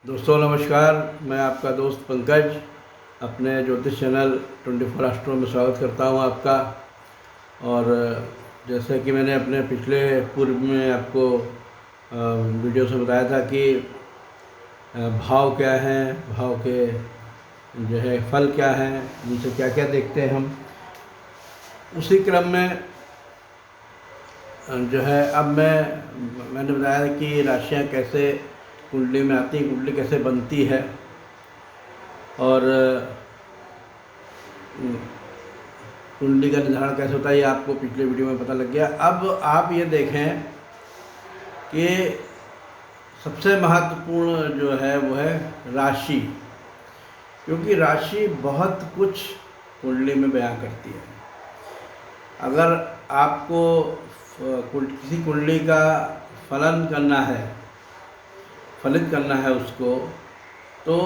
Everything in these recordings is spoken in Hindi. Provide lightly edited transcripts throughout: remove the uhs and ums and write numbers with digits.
दोस्तों नमस्कार। मैं आपका दोस्त पंकज अपने ज्योतिष चैनल 24 आस्ट्रो में स्वागत करता हूं आपका। और जैसे कि मैंने अपने पिछले पूर्व में आपको वीडियो से बताया था कि भाव क्या हैं, भाव के जो है फल क्या हैं, जिनसे क्या क्या देखते हैं हम, उसी क्रम में जो है अब मैंने बताया कि राशियां कैसे कुंडली में आती हैं, कुंडली कैसे बनती है और कुंडली का निर्धारण कैसे होता है, ये आपको पिछले वीडियो में पता लग गया। अब आप ये देखें कि सबसे महत्वपूर्ण जो है वो है राशि, क्योंकि राशि बहुत कुछ कुंडली में बयां करती है। अगर आपको किसी कुंडली का फलन करना है, फलित करना है उसको, तो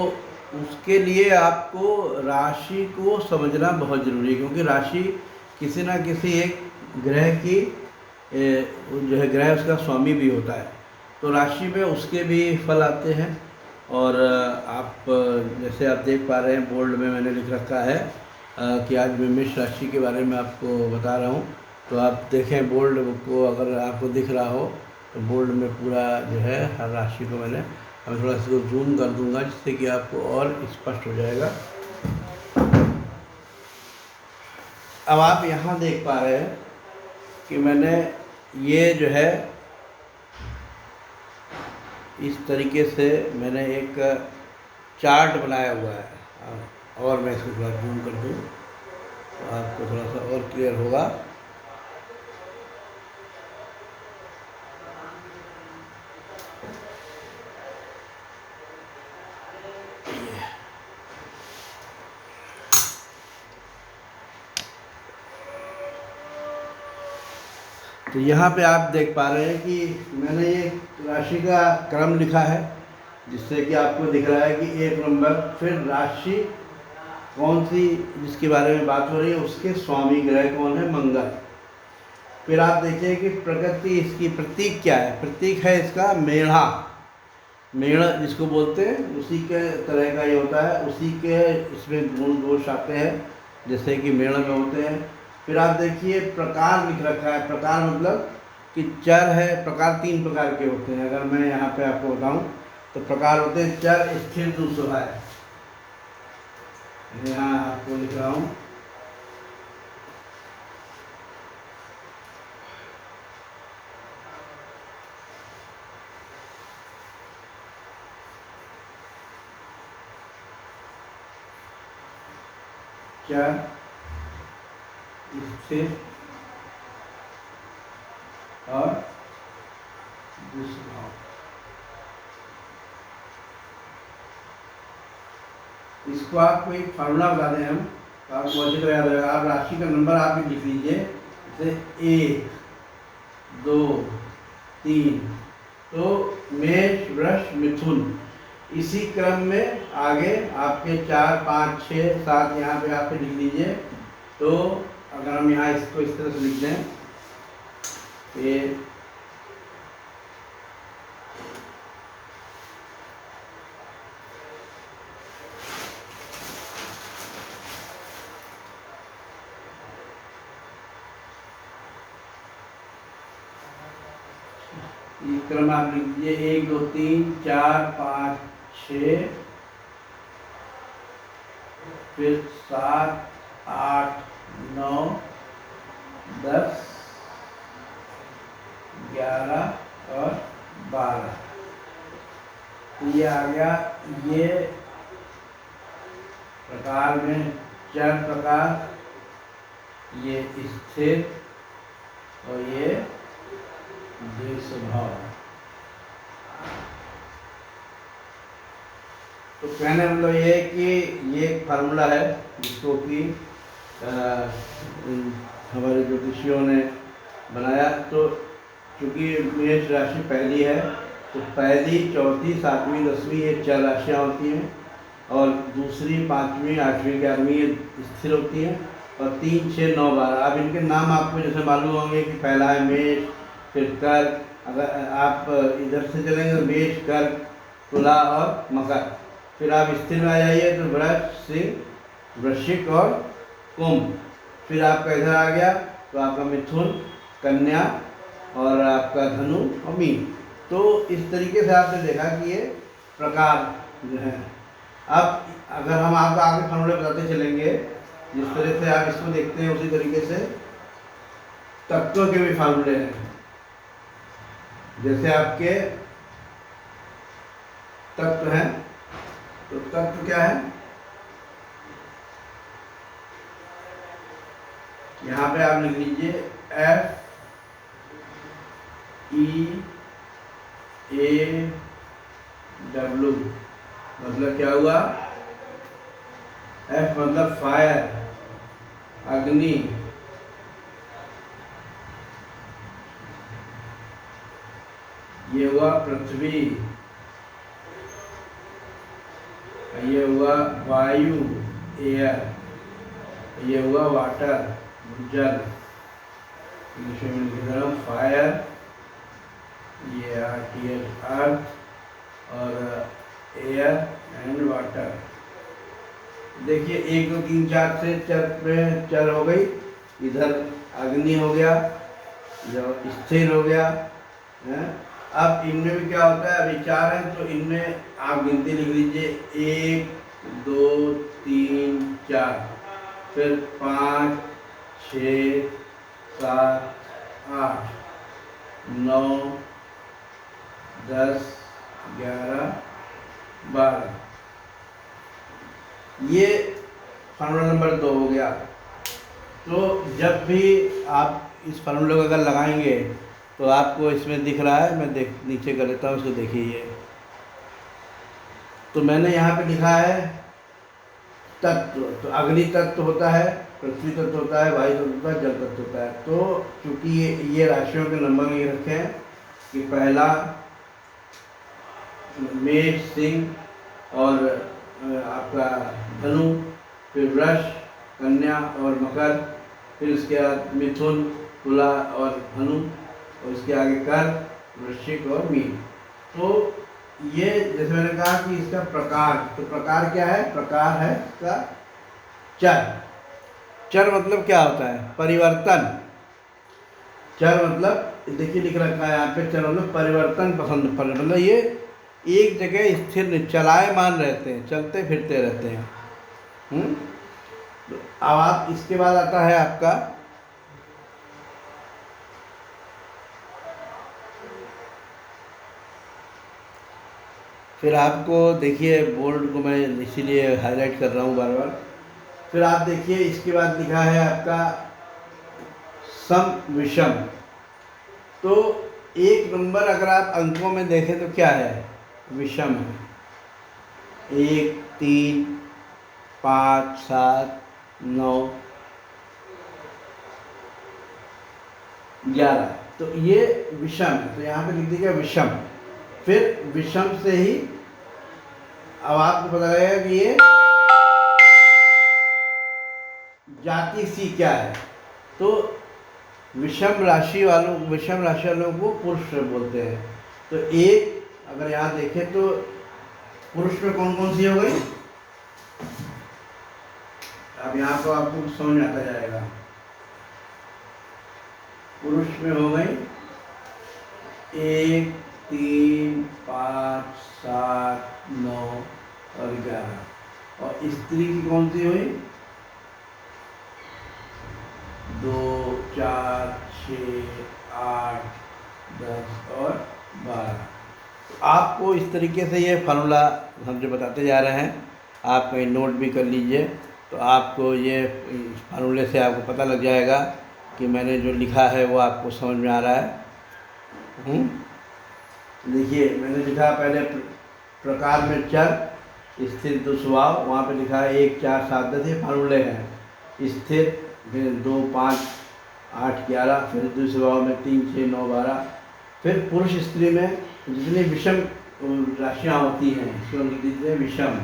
उसके लिए आपको राशि को समझना बहुत ज़रूरी है, क्योंकि राशि किसी ना किसी एक ग्रह की जो है ग्रह उसका स्वामी भी होता है, तो राशि में उसके भी फल आते हैं। और आप जैसे आप देख पा रहे हैं बोल्ड में मैंने लिख रखा है कि आज मैं मेष राशि के बारे में आपको बता रहा हूँ। तो आप देखें बोल्ड को, अगर आपको दिख रहा हो तो बोल्ड में पूरा जो है हर राशि को मैं थोड़ा सा जूम कर दूंगा जिससे कि आपको और स्पष्ट हो जाएगा। अब आप यहाँ देख पा रहे हैं कि मैंने ये जो है इस तरीके से मैंने एक चार्ट बनाया हुआ है, और मैं इसको थोड़ा जूम कर दूँ तो आपको थोड़ा सा और क्लियर होगा। तो यहाँ पे आप देख पा रहे हैं कि मैंने ये राशि का क्रम लिखा है, जिससे कि आपको दिख रहा है कि 1 नंबर, फिर राशि कौन सी जिसके बारे में बात हो रही है, उसके स्वामी ग्रह कौन है, मंगल। फिर आप देखिए कि प्रकृति, इसकी प्रतीक क्या है, प्रतीक है इसका मेढ़ा, मेढ़ जिसको बोलते हैं, उसी के तरह का ये होता है, उसी के इसमें गुण दोष आते हैं जैसे कि मेढ़ में होते हैं। फिर आप देखिए प्रकार लिख रखा है, प्रकार मतलब कि चर है। प्रकार 3 प्रकार के होते हैं, अगर मैं यहाँ पे आपको बताऊँ तो प्रकार होते हैं चर, स्थिर, दुस्वभाव। यहाँ आपको लिख रहा हूँ। चर, स्थिर और दुस्वभाव। इसको आपको एक फार्मूला बता दें हम, तो आपको अच्छी तरह याद रहेगा। आप राशि का नंबर आप भी लिख लीजिए, जैसे 1 2 3, तो मेष, वृष, मिथुन, इसी क्रम में आगे आपके 4 5 6 7 यहाँ पे आप लिख लीजिए। तो अगर हम यहाँ इसको इस तरह से लिख दें, ये क्रम आप लिख दीजिए 1 2 3 4 5 6, फिर 7 8 9 10 11 और 12। तो ये आ गया ये प्रकार में चर प्रकार, ये स्थिर और ये दुस्वभाव। तो कहने मतलब ये कि ये एक फार्मूला है जिसको कि हमारे ज्योतिषियों ने बनाया। तो चूँकि मेष राशि पहली है, तो पहली, चौथी, 7वीं, 10वीं ये 4 राशियाँ होती हैं, और दूसरी, 5वीं, 8वीं, 11वीं ये स्थिर होती हैं, और 3 6 9 12। अब इनके नाम आपको जैसे मालूम होंगे कि पहला है मेष, फिर कर्क, अगर आप इधर से चलेंगे तो मेष, कर्क, तुला और मकर। फिर आप स्थिर में आ जाइए तो वृष, सिंह, वृश्चिक और कुंभ। फिर आपका इधर आ गया तो आपका मिथुन, कन्या और आपका धनु और मीन। तो इस तरीके से आपने देखा कि ये प्रकार जो है। अब अगर हम आपको आगे फॉर्मूले बताते चलेंगे, जिस तरह से आप इसको देखते हैं उसी तरीके से तत्वों के भी फार्मूले हैं। जैसे आपके तत्व हैं, तो तत्व क्या है, यहाँ पे आप लिख लीजिए F E A W। मतलब क्या हुआ, F मतलब फायर, अग्नि, ये हुआ पृथ्वी, ये हुआ वायु, एयर, ये हुआ वाटर, जल, इंग्लिश में लिख रहा हूँ फायर, ये अर्थ और एयर एंड वाटर। देखिए 1 2 3 4 से चर हो गई, इधर अग्नि हो गया, जो स्थिर हो गया है। अब इनमें भी क्या होता है, अभी 4 है तो इनमें आप गिनती लिख लीजिए 1 2 3 4, फिर 5 6 7 8 9 10 11 12। ये फार्मूला नंबर 2 हो गया। तो जब भी आप इस फार्मूले को अगर लगाएंगे तो आपको इसमें दिख रहा है, मैं नीचे कर लेता हूँ उसको, देखिए ये। तो मैंने यहाँ पे लिखा है तत्व, तो अग्नि तत्व होता है, पृथ्वी तत्व होता है, वायु तत्व होता है, जल तत्व होता है। तो चूंकि ये राशियों के नंबर ये रखे हैं कि पहला मेष, सिंह और आपका धनु, फिर वृष, कन्या और मकर, फिर उसके बाद मिथुन, तुला और धनु, और इसके आगे कर, वृश्चिक और मीन। तो ये जैसे मैंने कहा कि इसका प्रकार, तो प्रकार क्या है, प्रकार है इसका चर। चर मतलब क्या होता है, परिवर्तन। चर मतलब देखिए लिख रखा है यहाँ पे, चर मतलब परिवर्तन पसंद, मतलब ये एक जगह स्थिर नहीं, चलायमान रहते हैं, चलते फिरते रहते हैं। तो अब आप इसके बाद आता है आपका फिर आपको देखिए, बोर्ड को मैं इसीलिए हाईलाइट कर रहा हूँ बार बार। फिर आप देखिए इसके बाद लिखा है आपका सम विषम। तो 1 नंबर अगर आप अंकों में देखें तो क्या है, विषम है। 1 3 5 7 9 11, तो ये विषम है, तो यहाँ पे लिख दीजिएगा विषम। फिर विषम से ही अब आपको पता लगेगा कि ये जाति सी क्या है। तो विषम राशि वालों को पुरुष बोलते हैं। तो एक अगर यहाँ देखें तो पुरुष में कौन कौन सी हो गई, अब यहाँ को आपको समझ में आता जाएगा। पुरुष में हो गई 1 3 5 7 9 और 11, और स्त्री की कौन सी हुई 2 4 6 8 10 और 12। तो आपको इस तरीके से ये फार्मूला हम जो बताते जा रहे हैं, आप कहीं नोट भी कर लीजिए, तो आपको ये फार्मूले से आपको पता लग जाएगा कि मैंने जो लिखा है वो आपको समझ में आ रहा है। देखिए मैंने लिखा पहले प्रकार में चर, स्थिर दो स्वभाव, वहाँ पे लिखा है 1 4 7 10, ये फार्मूले हैं। स्थिर फिर 2 5 8 11, फिर दूसरे स्वभाव में 3 6 9 12। फिर पुरुष स्त्री में जितनी विषम राशियाँ होती हैं इसको लिख दीजिए विषम,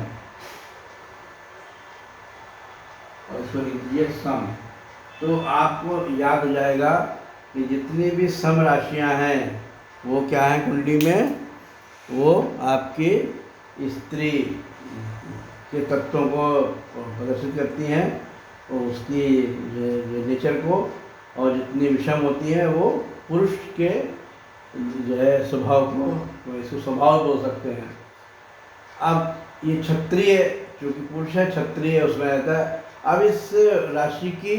और इसको लिख दीजिए सम। तो आपको याद हो जाएगा कि जितनी भी सम राशियाँ हैं वो क्या है कुंडली में, वो आपकी स्त्री के तत्वों को प्रदर्शित करती हैं और उसकी जो नेचर को, और जितनी विषम होती हैं वो पुरुष के जो है स्वभाव को, इसको स्वभाव बोल सकते हैं। अब ये क्षत्रिय, चूँकि पुरुष है, क्षत्रिय उसमें रहता है। अब इस राशि की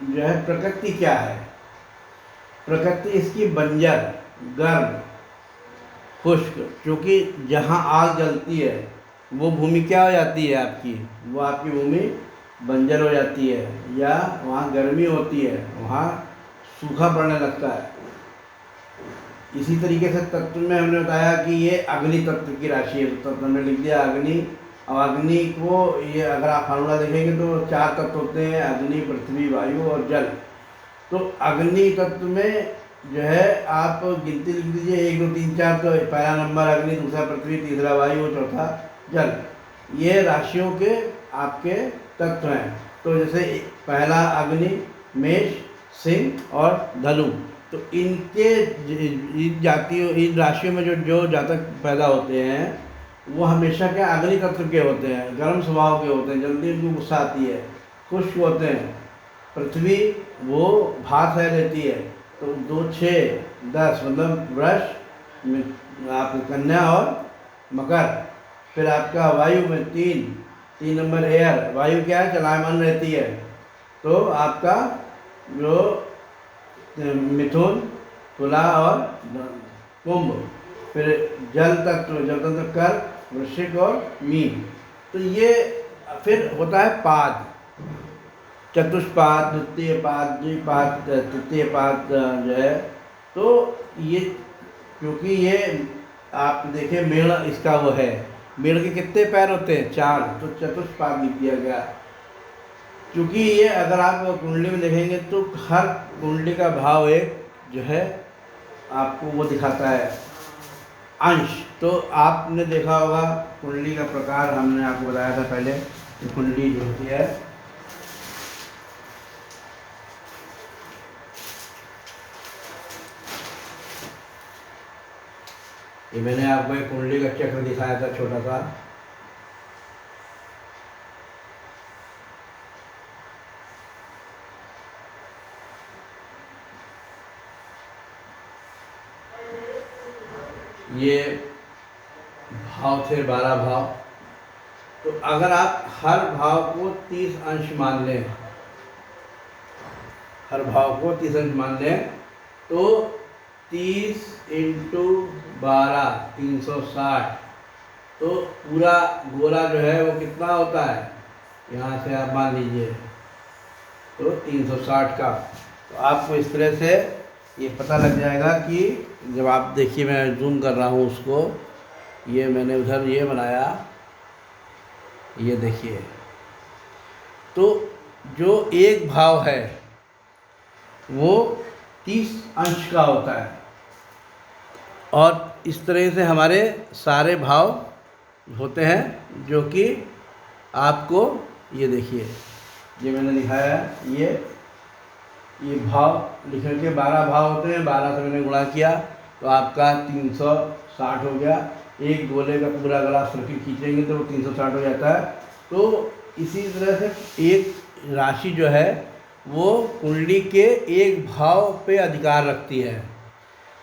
जो है प्रकृति क्या है? प्रकृति इसकी बंजर, गर्म, खुश्क, क्योंकि जहाँ आग जलती है वो भूमि क्या हो जाती है आपकी, वो आपकी भूमि बंजर हो जाती है, या वहाँ गर्मी होती है, वहाँ सूखा पड़ने लगता है। इसी तरीके से तत्व में हमने बताया कि ये अग्नि तत्व की राशि है, तो तत्व हमने लिख दिया अग्नि। अब अग्नि को ये अगर आप फार्मूला देखेंगे तो 4 तत्व होते हैं, अग्नि, पृथ्वी, वायु और जल। तो अग्नि तत्व में जो है आप गिनती लिख दीजिए 1 2 3 4, तो पहला नंबर अग्नि, दूसरा पृथ्वी, तीसरा वायु, चौथा जल। ये राशियों के आपके तत्व हैं। तो जैसे पहला अग्नि, मेष, सिंह और धनु, तो इनके इन जातियों, इन राशियों में जो जातक पैदा होते हैं वो हमेशा क्या अग्नि तत्व के होते हैं, गर्म स्वभाव के होते हैं, जल्दी उनको गुस्सा आती है, खुश्क होते हैं। पृथ्वी वो भाप रह लेती है। तो 2 6 10 मतलब वृष में आप कन्या और मकर। फिर आपका वायु में 3 नंबर एयर, वायु क्या है, चलायमान रहती है। तो आपका जो मिथुन, तुला और कुंभ। फिर जल तत्व कर, वृश्चिक और मीन। तो ये फिर होता है पाद, चतुष्पाद, द्वितीय पाद, द्विपाद, तृतीय पाद जो है। तो ये क्योंकि ये आप देखिए मेढ़ इसका वो है, मेढ़ के कितने पैर होते हैं, 4, तो चतुष्पाद लिख दिया गया। क्योंकि ये अगर आप कुंडली में देखेंगे तो हर कुंडली का भाव एक जो है आपको वो दिखाता है अंश। तो आपने देखा होगा कुंडली का प्रकार, हमने आपको बताया था पहले कि कुंडली जो होती है ये मैंने आपको एक कुंडली का चक्र दिखाया था छोटा सा। ये भाव थे 12 भाव। तो अगर आप हर भाव को 30 अंश मान लें, हर भाव को 30 अंश मान लें, तो 30 × 12 360। तो पूरा गोला जो है वो कितना होता है, यहाँ से आप मान लीजिए तो 360 का। तो आपको इस तरह से ये पता लग जाएगा कि जब आप देखिए, मैं जूम कर रहा हूँ उसको, ये मैंने उधर ये बनाया, ये देखिए। तो जो एक भाव है वो 30 अंश का होता है, और इस तरह से हमारे सारे भाव होते हैं, जो कि आपको ये देखिए, ये मैंने दिखाया है, ये भाव लिखने के 12 भाव होते हैं। 12 से मैंने गुणा किया तो आपका 360 हो गया। एक गोले का पूरा अगर आप सर्किल खींचेंगे तो वो 360 हो जाता है। तो इसी तरह से एक राशि जो है वो कुंडली के एक भाव पे अधिकार रखती है।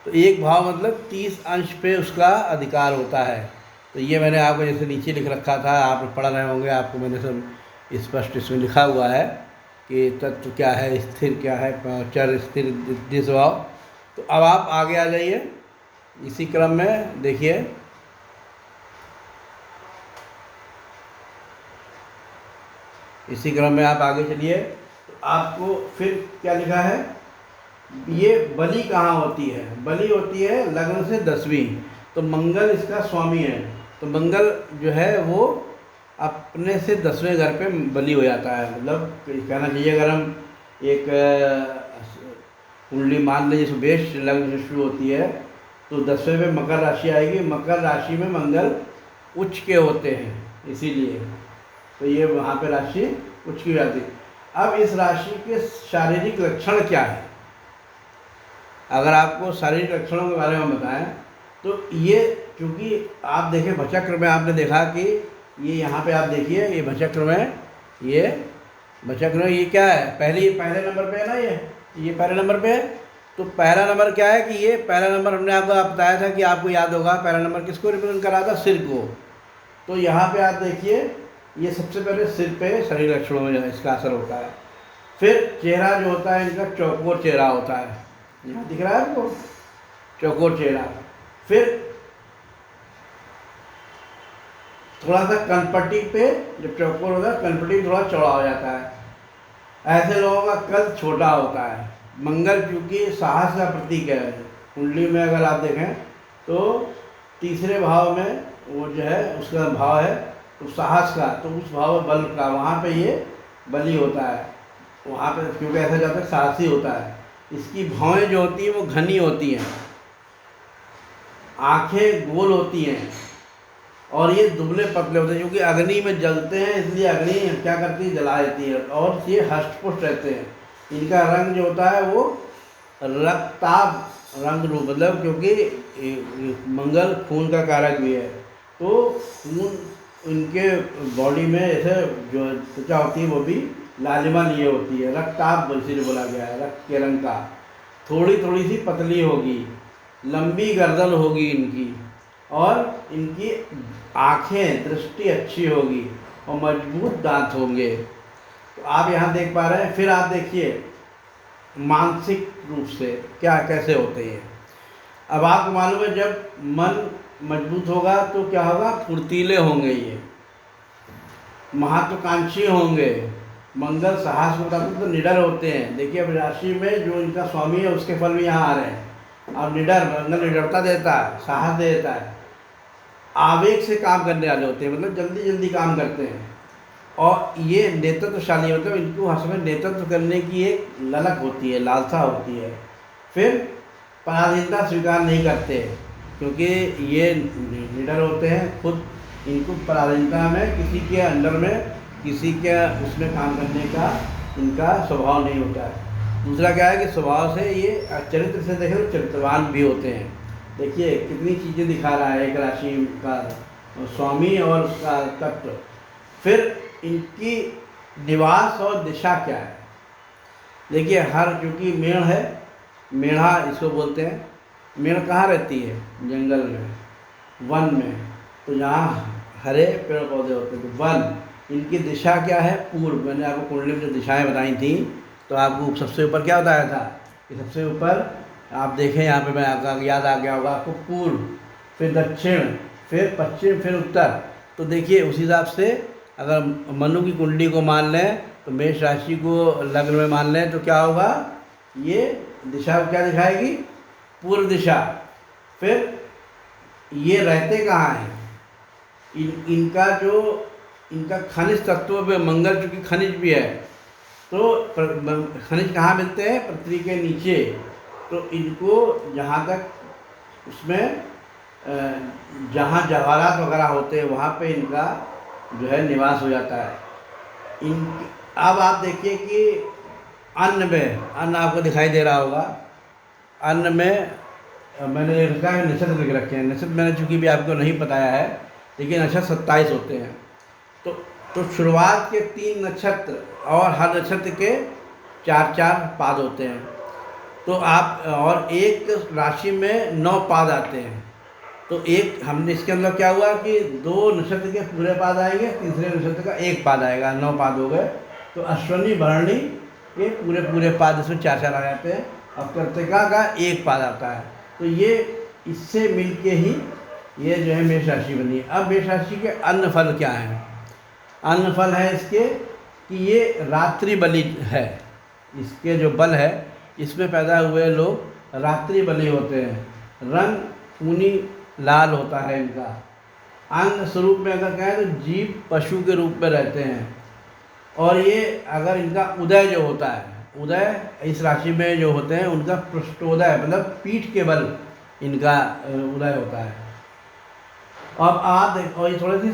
तो एक भाव मतलब 30 अंश पे उसका अधिकार होता है। तो ये मैंने आपको जैसे नीचे लिख रखा था, आप पढ़ रहे होंगे, आपको मैंने सब स्पष्ट इसमें लिखा हुआ है कि तत्व क्या है, स्थिर क्या है, चर, स्थिर, दिशभाव। तो अब आप आगे आ जाइए, इसी क्रम में देखिए। इसी क्रम में आप आगे चलिए, तो आपको फिर क्या लिखा है, ये बलि कहाँ होती है, बलि होती है लग्न से 10वीं। तो मंगल इसका स्वामी है। तो मंगल जो है वो अपने से 10वें घर पे बलि हो जाता है। मतलब कहना चाहिए, अगर हम एक कुंडली मान लें जिसमें बेश लग्न से शुरू होती है, तो 10वें पे मकर राशि आएगी। मकर राशि में मंगल उच्च के होते हैं, इसीलिए तो ये वहाँ पे राशि उच्च की हो जाती है। अब इस राशि के शारीरिक लक्षण क्या है, अगर आपको शारीरिक लक्षणों के बारे में बताएं तो ये चूँकि आप देखें भचक्र में आपने देखा कि ये यहाँ पे आप देखिए ये भचक्र में, ये भचक्र में ये क्या है, पहले नंबर पे है ना, ये पहले नंबर पे है। तो पहला नंबर क्या है कि ये पहला नंबर हमने आपको बताया था कि आपको याद होगा पहला नंबर किसको रिप्रेजेंट करा था, सिर को। तो यहाँ पे आप देखिए ये सबसे पहले सिर पे शरीर लक्षणों में इसका असर होता है। फिर चेहरा जो होता है इनका चौकोर चेहरा होता है, यहाँ दिख रहा है आपको चौकोर चेहरा। फिर थोड़ा सा कनपट्टी पे जब चौकोर होता है कनपट्टी थोड़ा चौड़ा हो जाता है। ऐसे लोगों का कद छोटा होता है। मंगल क्योंकि साहस का प्रतीक है, कुंडली में अगर आप देखें तो तीसरे भाव में वो जो है उसका भाव है तो साहस का, तो उस भाव बल का वहाँ पे ये बली होता है, वहाँ पे क्योंकि ऐसा जाता है साहसी होता है। इसकी भौएं जो होती हैं वो घनी होती हैं, आँखें गोल होती हैं और ये दुबले पतले होते हैं क्योंकि अग्नि में जलते हैं, इसलिए अग्नि क्या करती है, जला देती है। और ये हष्टपुष्ट रहते हैं। इनका रंग जो होता है वो रक्ताभ रंग रूप, मतलब क्योंकि मंगल खून का कारक भी है, तो खून इनके बॉडी में ऐसे जो त्वचा होती है वो भी लालिमा लिए होती है, रक्ताभ इसीलिए बोला गया है, रक्त के रंग का। थोड़ी थोड़ी सी पतली होगी, लंबी गर्दन होगी इनकी, और इनकी आँखें दृष्टि अच्छी होगी और मजबूत दांत होंगे। तो आप यहाँ देख पा रहे हैं। फिर आप देखिए मानसिक रूप से क्या कैसे होते हैं। अब आपको मालूम है जब मन मजबूत होगा तो क्या होगा, फुर्तीले होंगे, ये महत्वाकांक्षी होंगे। मंगल साहस होता तो निडर होते हैं। देखिए अब राशि में जो इनका स्वामी है उसके फल भी यहाँ आ रहे हैं। अब निडर, मंगल निडरता देता है, साहस देता है, आवेग से काम करने वाले होते हैं, मतलब जल्दी जल्दी काम करते हैं। और ये नेतृत्वशाली मतलब इनको हर समय नेतृत्व करने की एक ललक होती है, लालसा होती है। फिर पराधीनता स्वीकार नहीं करते क्योंकि ये निडर होते हैं, खुद इनको पराधीनता में किसी के अंडर में किसी के उसमें काम करने का इनका स्वभाव नहीं होता है। दूसरा क्या है कि स्वभाव से ये चरित्र से देखें तो चरित्रवान भी होते हैं। देखिए कितनी चीज़ें दिखा रहा है एक राशि का स्वामी और उसका तत्व। फिर इनकी निवास और दिशा क्या है, देखिए हर क्योंकि मेढ़ है, मेढ़ा इसको बोलते हैं। मेढ़ कहाँ रहती है, जंगल में, वन में, तो जहाँ हरे पेड़ पौधे होते हैं तो वन। इनकी दिशा क्या है, पूर्व। मैंने आपको कुंडली में जो दिशाएं बताई थी तो आपको सबसे ऊपर क्या बताया था कि सबसे ऊपर आप देखें यहाँ पे मैं आपका याद आ गया होगा आपको, पूर्व, फिर दक्षिण, फिर पश्चिम, फिर उत्तर। तो देखिए उस हिसाब से अगर मनु की कुंडली को मान लें तो मेष राशि को लग्न में मान लें तो क्या होगा, ये दिशा क्या दिखाएगी, पूर्व दिशा। फिर ये रहते कहाँ हैं, इनका खनिज तत्व पे मंगल चूँकि खनिज भी है तो खनिज कहाँ मिलते हैं, पृथ्वी के नीचे। तो इनको जहाँ तक उसमें जहाँ जवाहरात वगैरह होते हैं वहाँ पे इनका जो है निवास हो जाता है। अब आप देखिए कि अन्न में, अन्न आपको दिखाई दे रहा होगा, अन्न में मैंने लिखा है नक्षत्र लिख रखे हैं। नक्षत्र मैंने चूँकि भी आपको नहीं बताया है, लेकिन नक्षत्र 27 होते हैं। तो शुरुआत के 3 नक्षत्र और हर नक्षत्र के 4-4 पाद होते हैं। तो आप और एक राशि में 9 पाद आते हैं। तो एक हमने इसके अंदर क्या हुआ कि 2 नक्षत्र के पूरे पाद आएंगे, तीसरे नक्षत्र का 1 पाद आएगा, 9 पाद हो गए। तो अश्विनी भरणी के पूरे पाद इसमें 4-4 आ जाते हैं और कृत्तिका का 1 पाद आता है। तो ये इससे मिलके ही ये जो है मेष राशि बनी। अब मेष राशि के अन्न फल क्या हैं, अन्न फल है इसके कि ये रात्रि बलि है। इसके जो बल है इसमें पैदा हुए लोग रात्रि बलि होते हैं। रंग खूनी लाल होता है इनका। अंग स्वरूप में अगर कहें तो जीव पशु के रूप में रहते हैं। और ये अगर इनका उदय जो होता है, उदय इस राशि में जो होते हैं उनका पृष्ठोदय मतलब पीठ के बल इनका उदय होता है। अब आप देखो और ये थोड़े सी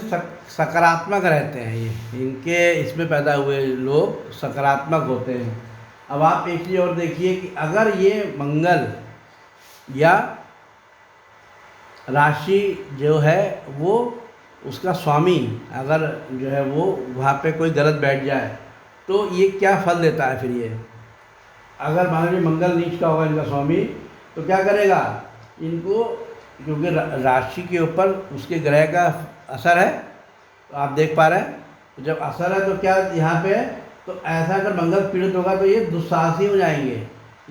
सकारात्मक रहते हैं, ये इनके इसमें पैदा हुए लोग सकारात्मक होते हैं। अब आप एक चीज़ और देखिए कि अगर ये मंगल या राशि जो है वो उसका स्वामी अगर जो है वो वहाँ पे कोई गलत बैठ जाए तो ये क्या फल देता है फिर ये। अगर मान लीजिए मंगल नीच का होगा इनका स्वामी तो क्या करेगा इनको, क्योंकि राशि के ऊपर उसके ग्रह का असर है, तो आप देख पा रहे हैं। तो जब असर है तो क्या यहाँ पे है, तो ऐसा अगर मंगल पीड़ित होगा तो ये दुस्साहसी हो जाएंगे,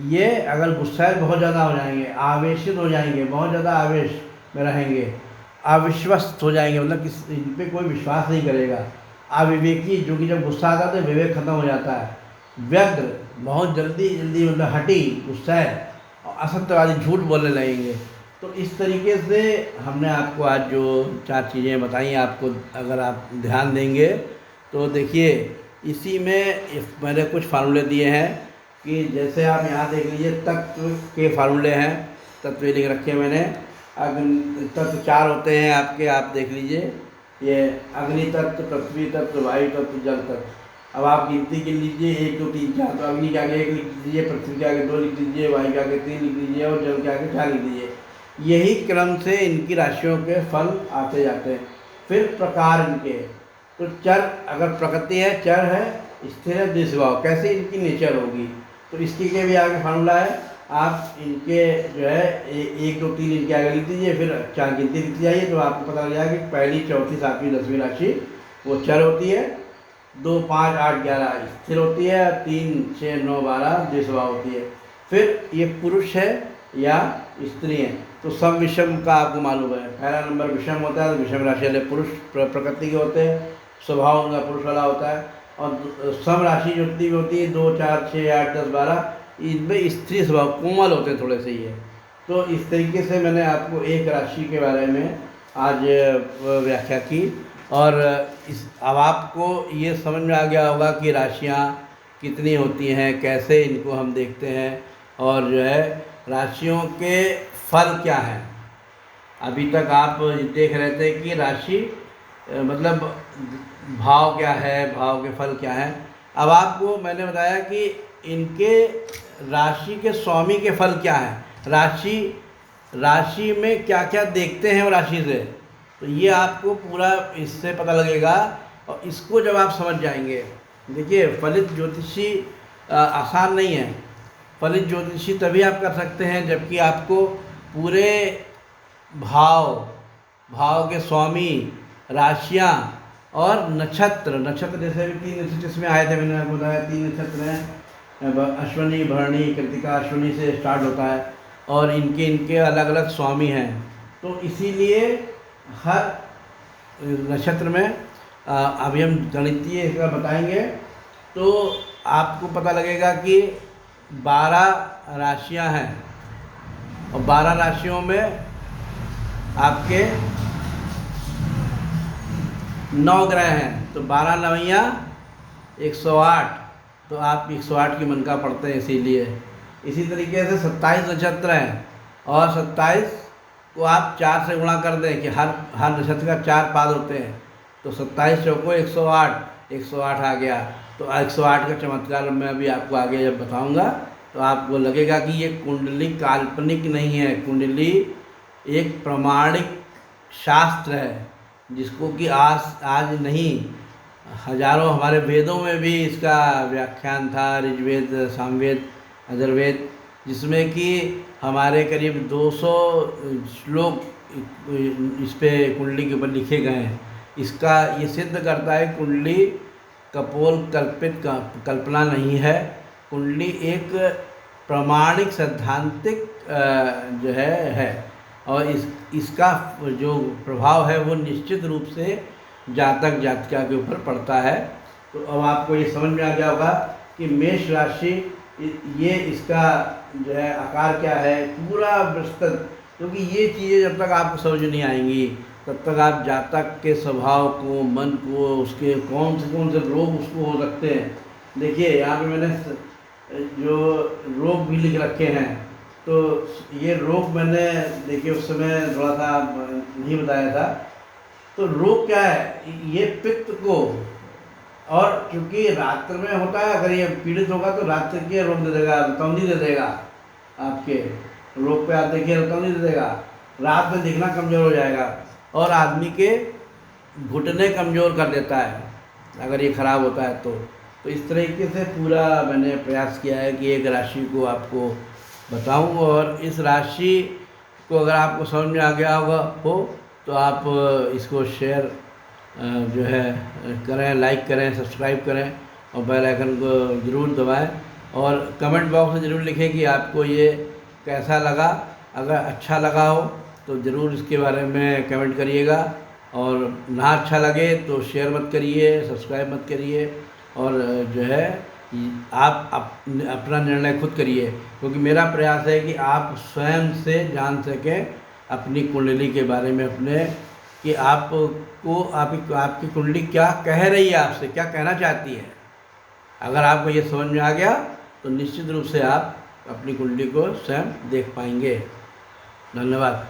ये अगर गुस्सैल बहुत ज़्यादा हो जाएंगे, आवेशित हो जाएंगे, बहुत ज़्यादा आवेश में रहेंगे, अविश्वस्त हो जाएंगे, मतलब किस इन पर कोई विश्वास नहीं करेगा। अविवेकी, जो कि जब गुस्सा आता है तो विवेक खत्म हो जाता है। व्यग्र, बहुत जल्दी जल्दी मतलब हटी, गुस्सैल और असत्यवादी, झूठ बोलने लगेंगे। तो इस तरीके से हमने आपको आज जो 4 चीज़ें बताई, आपको अगर आप ध्यान देंगे तो देखिए इसी में मैंने कुछ फार्मूले दिए हैं कि जैसे आप यहाँ देख लीजिए तत्व के फार्मूले हैं, तत्व लिख रखे हैं मैंने। अग्नि तत्व 4 होते हैं आपके, आप देख लीजिए, ये अग्नि तत्व, पृथ्वी तत्व, वायु तत्व, जल तत्व। अब आप गिनती गिन लीजिए 1 2 3 4, तो अग्नि के आगे 1 लिख दीजिए, पृथ्वी के आगे 2 लिख दीजिए, वायु के आगे 3 लिख दीजिए और जल के आगे 4 लिख दीजिए। यही क्रम से इनकी राशियों के फल आते जाते हैं। फिर प्रकार इनके, तो चर, अगर प्रकृति है, चर है, स्थिर है, द्विस्वभाव, कैसे इनकी नेचर होगी, तो इसके के भी आगे फार्मूला है। आप इनके जो है 1 2 3 इनके आगे लिख दीजिए, फिर 4 गिनती लिखती जाइए, तो आपको पता लग जाएगा कि पहली, चौथी, 7वीं, 10वीं राशि वो चर होती है, 2 5 8 11 स्थिर होती है, 3 6 9 12 द्विस्वभाव होती है। फिर ये पुरुष है या स्त्री है, तो सम विषम का आपको मालूम है, पहला नंबर विषम होता है, तो विषम राशि वाले पुरुष प्रकृति के होते हैं, स्वभाव उनका पुरुष वाला होता है। और सम राशि जो भी होती है 2 4 6 8 10 12, इनमें स्त्री स्वभाव, कोमल होते हैं थोड़े से ये। तो इस तरीके से मैंने आपको एक राशि के बारे में आज व्याख्या की, और अब आपको ये समझ में आ गया होगा कि राशियाँ कितनी होती हैं, कैसे इनको हम देखते हैं, और जो है राशियों के फल क्या हैं। अभी तक आप देख रहे थे कि राशि मतलब भाव क्या है, भाव के फल क्या हैं। अब आपको मैंने बताया कि इनके राशि के स्वामी के फल क्या हैं, राशि में क्या क्या देखते हैं वो राशि से, तो ये आपको पूरा इससे पता लगेगा। और इसको जब आप समझ जाएंगे, देखिए फलित ज्योतिषी आसान नहीं है। फलित ज्योतिषी तभी आप कर सकते हैं जबकि आपको पूरे भाव के स्वामी, राशियाँ और नक्षत्र जैसे भी 3 नक्षत्र इसमें आए थे, मैंने आपको बताया 3 नक्षत्र हैं, अश्विनी, भरणी, कृतिका। अश्विनी से स्टार्ट होता है और इनके अलग अलग स्वामी हैं। तो इसीलिए हर नक्षत्र में अभी हम गणितीय इसका बताएंगे, तो आपको पता लगेगा कि 12 राशियां हैं और 12 राशियों में आपके 9 ग्रह हैं, तो 12 नवैया 108, तो आप 108 की मनका पढ़ते हैं इसीलिए। इसी तरीके से 27 नक्षत्र हैं और 27 को आप 4 से गुणा कर दें कि हर नक्षत्र का 4 पाद होते हैं, तो 27 चौको 108 आ गया। तो 108 का चमत्कार मैं अभी आपको आगे जब बताऊंगा तो आपको लगेगा कि ये कुंडली काल्पनिक नहीं है, कुंडली एक प्रमाणिक शास्त्र है, जिसको कि आज नहीं, हजारों हमारे वेदों में भी इसका व्याख्यान था, ऋग्वेद, सामवेद, अथर्ववेद, जिसमें कि हमारे करीब 200 श्लोक इस पे कुंडली के ऊपर लिखे गए हैं। इसका ये सिद्ध करता है कुंडली कपोल कल्पित कल्पना नहीं है, कुंडली एक प्रमाणिक सैद्धांतिक जो है और इसका जो प्रभाव है वो निश्चित रूप से जातक जातिका के ऊपर पड़ता है। तो अब आपको ये समझ में आ गया होगा कि मेष राशि, ये इसका जो है आकार क्या है, पूरा विस्तृत, क्योंकि ये चीज़ें जब तक आपको समझ नहीं आएंगी तब तक आप जातक के स्वभाव को, मन को, उसके कौन से रोग उसको हो सकते हैं। देखिए यहाँ पे मैंने जो रोग भी लिख रखे हैं, तो ये रोग मैंने देखिए उस समय थोड़ा सा नहीं बताया था। तो रोग क्या है, ये पित्त को, और चूँकि रात्र में होता है, अगर ये पीड़ित होगा तो रात्र के रोग दे देगा, रतौंधी दे देगा, आपके रोग पे आप देखिए रतौंधी दे देगा। रात में दिखना कमज़ोर हो जाएगा और आदमी के घुटने कमज़ोर कर देता है अगर ये ख़राब होता है तो इस तरीके से पूरा मैंने प्रयास किया है कि एक राशि को आपको बताऊं, और इस राशि को अगर आपको समझ में आ गया हो तो आप इसको शेयर जो है करें, लाइक करें, सब्सक्राइब करें और बेल आइकन को ज़रूर दबाएं और कमेंट बॉक्स में ज़रूर लिखें कि आपको ये कैसा लगा। अगर अच्छा लगा हो तो ज़रूर इसके बारे में कमेंट करिएगा, और ना अच्छा लगे तो शेयर मत करिए, सब्सक्राइब मत करिए, और जो है आप अपना निर्णय खुद करिए, क्योंकि मेरा प्रयास है कि आप स्वयं से जान सकें अपनी कुंडली के बारे में, अपने कि आपको आपकी कुंडली क्या कह रही है, आपसे क्या कहना चाहती है। अगर आपको ये समझ में आ गया तो निश्चित रूप से आप अपनी कुंडली को स्वयं देख पाएंगे। धन्यवाद।